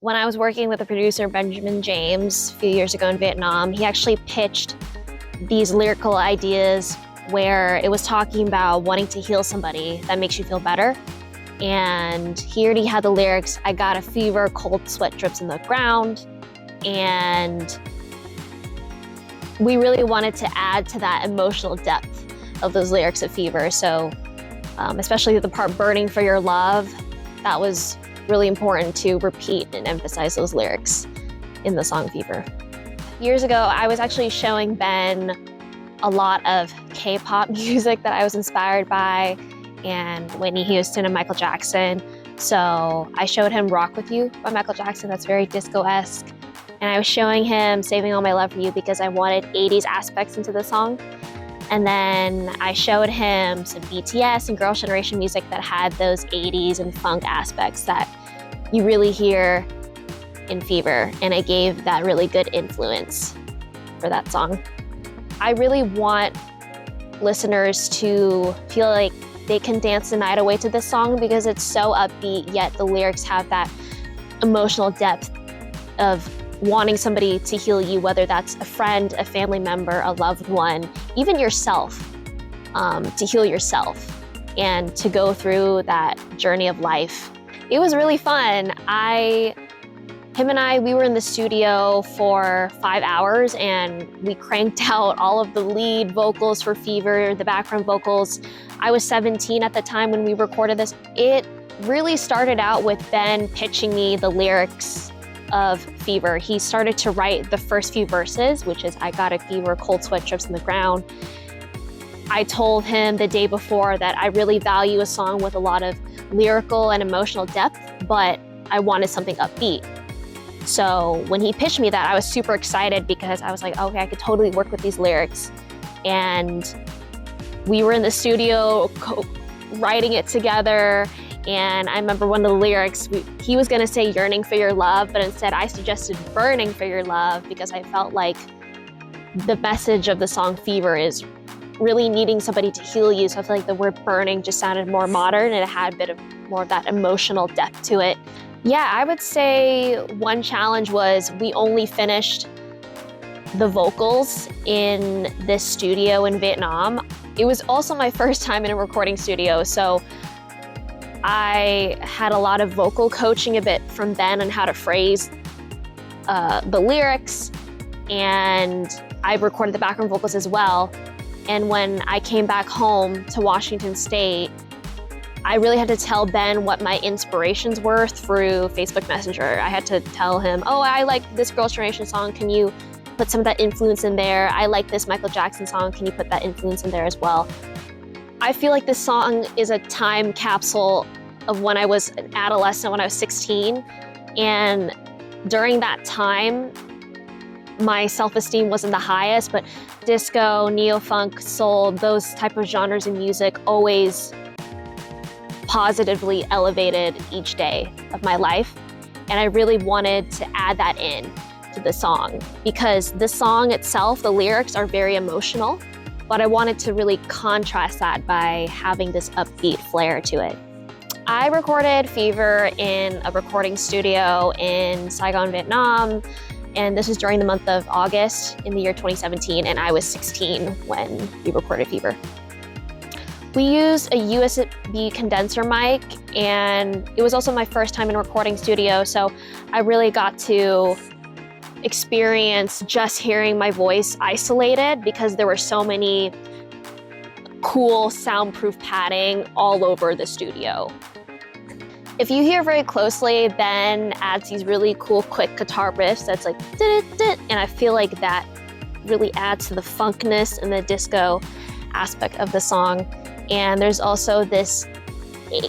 When I was working with the producer Benjamin James a few years ago in Vietnam, he actually pitched these lyrical ideas where it was talking about wanting to heal somebody that makes you feel better. And he already had the lyrics, I got a fever, cold sweat drips in the ground. And we really wanted to add to that emotional depth of those lyrics of Fever. So especially the part burning for your love, that was really important to repeat and emphasize those lyrics in the song Fever. Years ago, I was actually showing Ben a lot of K-pop music that I was inspired by, and Whitney Houston and Michael Jackson. So I showed him Rock With You by Michael Jackson, that's very disco-esque. And I was showing him Saving All My Love For You because I wanted 80s aspects into the song. And then I showed him some BTS and Girls' Generation music that had those 80s and funk aspects that you really hear in Fever. And I gave that really good influence for that song. I really want listeners to feel like they can dance the night away to this song because it's so upbeat, yet the lyrics have that emotional depth of wanting somebody to heal you, whether that's a friend, a family member, a loved one, even yourself, to heal yourself and to go through that journey of life. It was really fun. Him and I, we were in the studio for 5 hours and we cranked out all of the lead vocals for Fever, the background vocals. I was 17 at the time when we recorded this. It really started out with Ben pitching me the lyrics of Fever. He started to write the first few verses, which is I got a fever, cold sweat drips in the ground. I told him the day before that I really value a song with a lot of lyrical and emotional depth, but I wanted something upbeat. So when he pitched me that, I was super excited because I was like, okay, I could totally work with these lyrics. And we were in the studio writing it together. And I remember one of the lyrics, he was gonna say yearning for your love, but instead I suggested burning for your love because I felt like the message of the song Fever is really needing somebody to heal you. So I feel like the word burning just sounded more modern and it had a bit of more of that emotional depth to it. Yeah, I would say one challenge was we only finished the vocals in this studio in Vietnam. It was also my first time in a recording studio, so I had a lot of vocal coaching a bit from Ben on how to phrase the lyrics, and I recorded the background vocals as well. And when I came back home to Washington State, I really had to tell Ben what my inspirations were through Facebook Messenger. I had to tell him, oh, I like this Girls' Generation song. Can you put some of that influence in there? I like this Michael Jackson song. Can you put that influence in there as well? I feel like this song is a time capsule of when I was an adolescent, when I was 16. And during that time, my self-esteem wasn't the highest, but disco, neo-funk, soul, those type of genres in music always positively elevated each day of my life. And I really wanted to add that in to the song because the song itself, the lyrics are very emotional, but I wanted to really contrast that by having this upbeat flair to it. I recorded Fever in a recording studio in Saigon, Vietnam, and this was during the month of August in the year 2017, and I was 16 when we recorded Fever. We used a USB condenser mic, and it was also my first time in a recording studio, so I really got to experience just hearing my voice isolated because there were so many cool soundproof padding all over the studio. If you hear very closely, Ben adds these really cool quick guitar riffs that's like, and I feel like that really adds to the funkness and the disco aspect of the song. And there's also this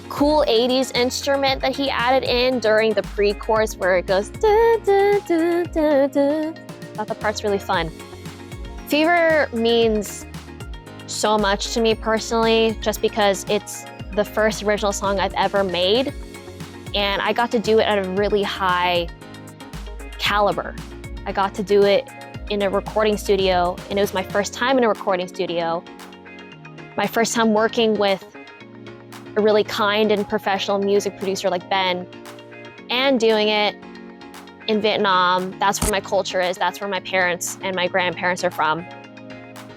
cool 80s instrument that he added in during the pre-chorus where it goes da, da, da, da, da. I thought the part's really fun. Fever means so much to me personally, just because it's the first original song I've ever made. And I got to do it at a really high caliber. I got to do it in a recording studio, and it was my first time in a recording studio. My first time working with a really kind and professional music producer like Ben, and doing it in Vietnam. That's where my culture is. That's where my parents and my grandparents are from.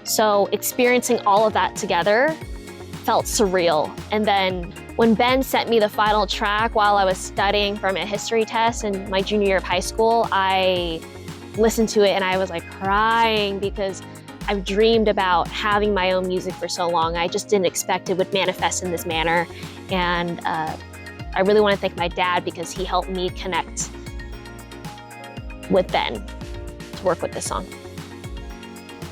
So experiencing all of that together felt surreal. And then when Ben sent me the final track while I was studying for my history test in my junior year of high school, I listened to it and I was like crying because I've dreamed about having my own music for so long. I just didn't expect it would manifest in this manner. And I really want to thank my dad because he helped me connect with Ben to work with this song.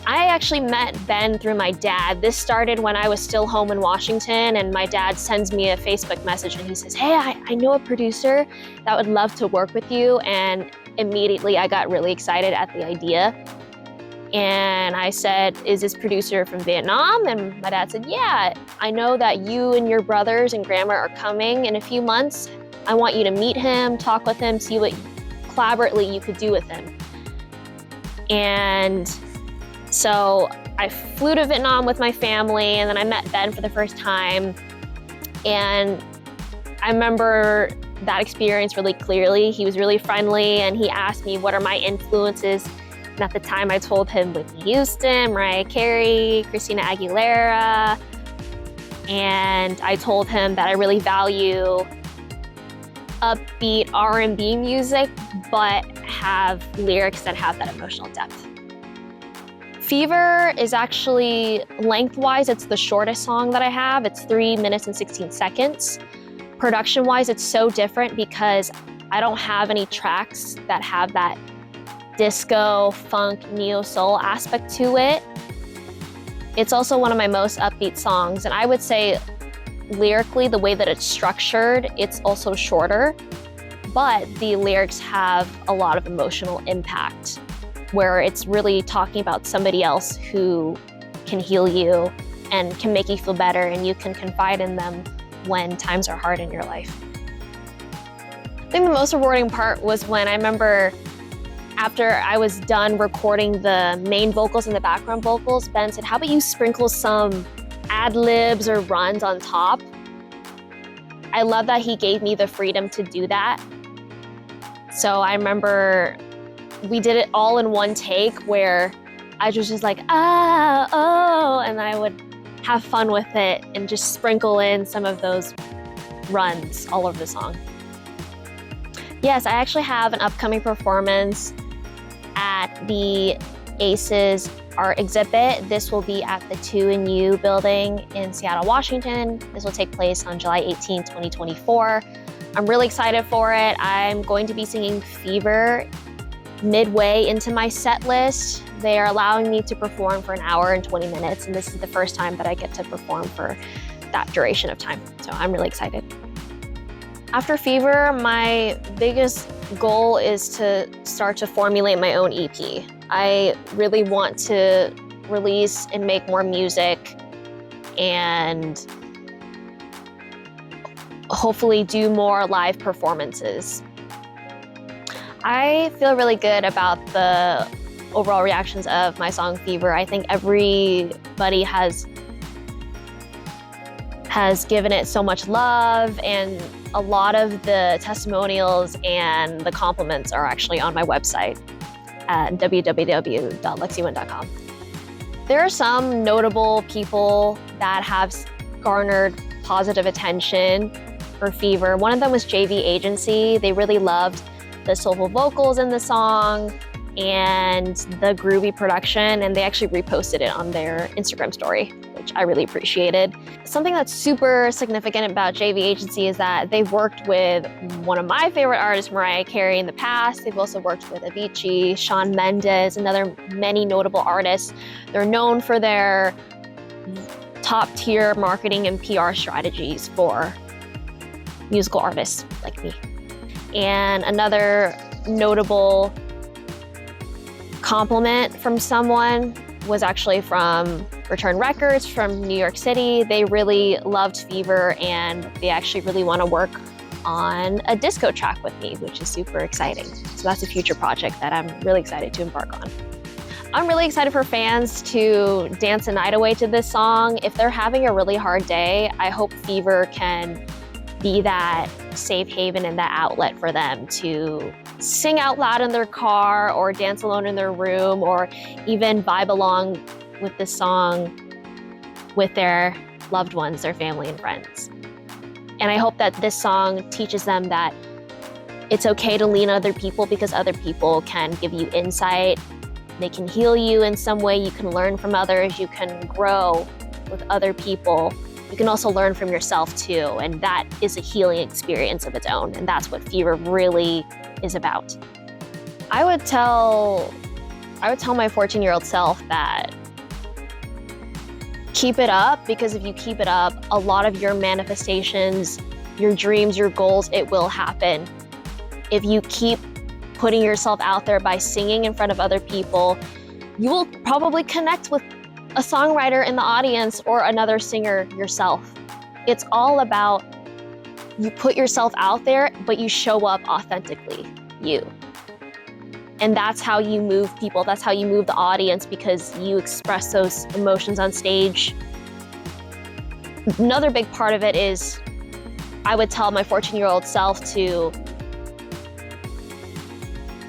I actually met Ben through my dad. This started when I was still home in Washington, and my dad sends me a Facebook message and he says, hey, I know a producer that would love to work with you. And immediately I got really excited at the idea. And I said, is this producer from Vietnam? And my dad said, yeah, I know that you and your brothers and grandma are coming in a few months. I want you to meet him, talk with him, see what collaboratively you could do with him. And so I flew to Vietnam with my family, and then I met Ben for the first time. And I remember that experience really clearly. He was really friendly, and he asked me what are my influences. And at the time I told him Whitney Houston, Mariah Carey, Christina Aguilera. And I told him that I really value upbeat R&B music, but have lyrics that have that emotional depth. Fever is actually, lengthwise, it's the shortest song that I have. It's 3 minutes and 16 seconds. Production-wise, it's so different because I don't have any tracks that have that disco, funk, neo-soul aspect to it. It's also one of my most upbeat songs, and I would say lyrically, the way that it's structured, it's also shorter, but the lyrics have a lot of emotional impact, where it's really talking about somebody else who can heal you and can make you feel better, and you can confide in them when times are hard in your life. I think the most rewarding part was when I remember after I was done recording the main vocals and the background vocals, Ben said, how about you sprinkle some ad-libs or runs on top? I love that he gave me the freedom to do that. So I remember we did it all in one take where I was just like, oh, and I would have fun with it and just sprinkle in some of those runs all over the song. Yes, I actually have an upcoming performance at the ACES Art Exhibit. This will be at the 2&U building in Seattle, Washington. This will take place on July 18, 2024. I'm really excited for it. I'm going to be singing Fever midway into my set list. They are allowing me to perform for 1 hour and 20 minutes, and this is the first time that I get to perform for that duration of time. So I'm really excited. After Fever, my biggest goal is to start to formulate my own EP. I really want to release and make more music and hopefully do more live performances. I feel really good about the overall reactions of my song Fever. I think everybody has given it so much love, and a lot of the testimonials and the compliments are actually on my website at www.lexinguyen.com. There are some notable people that have garnered positive attention for Fever. One of them was JV Agency. They really loved the soulful vocals in the song and the groovy production, and they actually reposted it on their Instagram story, which I really appreciated. Something that's super significant about JV Agency is that they've worked with one of my favorite artists, Mariah Carey, in the past. They've also worked with Avicii, Shawn Mendes, and other many notable artists. They're known for their top-tier marketing and PR strategies for musical artists like me. And another notable compliment from someone was actually from Return Records from New York City. They really loved Fever, and they actually really want to work on a disco track with me, which is super exciting. So that's a future project that I'm really excited to embark on. I'm really excited for fans to dance a night away to this song. If they're having a really hard day, I hope Fever can be that safe haven and that outlet for them to sing out loud in their car or dance alone in their room or even vibe along with this song with their loved ones, their family and friends. And I hope that this song teaches them that it's okay to lean on other people because other people can give you insight. They can heal you in some way. You can learn from others. You can grow with other people. You can also learn from yourself too. And that is a healing experience of its own. And that's what Fever really is about. I would tell my 14-year-old self that keep it up, because if you keep it up, a lot of your manifestations, your dreams, your goals, it will happen. If you keep putting yourself out there by singing in front of other people, you will probably connect with a songwriter in the audience or another singer yourself. It's all about you put yourself out there, but you show up authentically, you. And that's how you move people. That's how you move the audience, because you express those emotions on stage. Another big part of it is I would tell my 14-year-old self to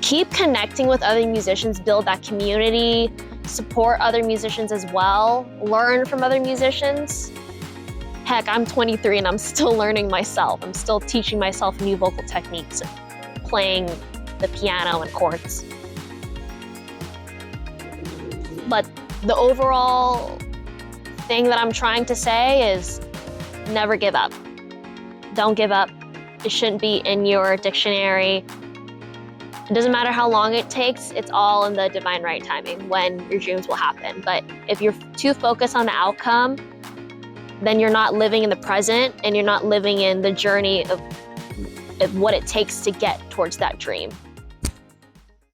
keep connecting with other musicians, build that community, support other musicians as well, learn from other musicians. Heck, I'm 23 and I'm still learning myself. I'm still teaching myself new vocal techniques, playing the piano and chords. But the overall thing that I'm trying to say is never give up. Don't give up. It shouldn't be in your dictionary. It doesn't matter how long it takes, it's all in the divine right timing when your dreams will happen. But if you're too focused on the outcome, then you're not living in the present and you're not living in the journey of what it takes to get towards that dream.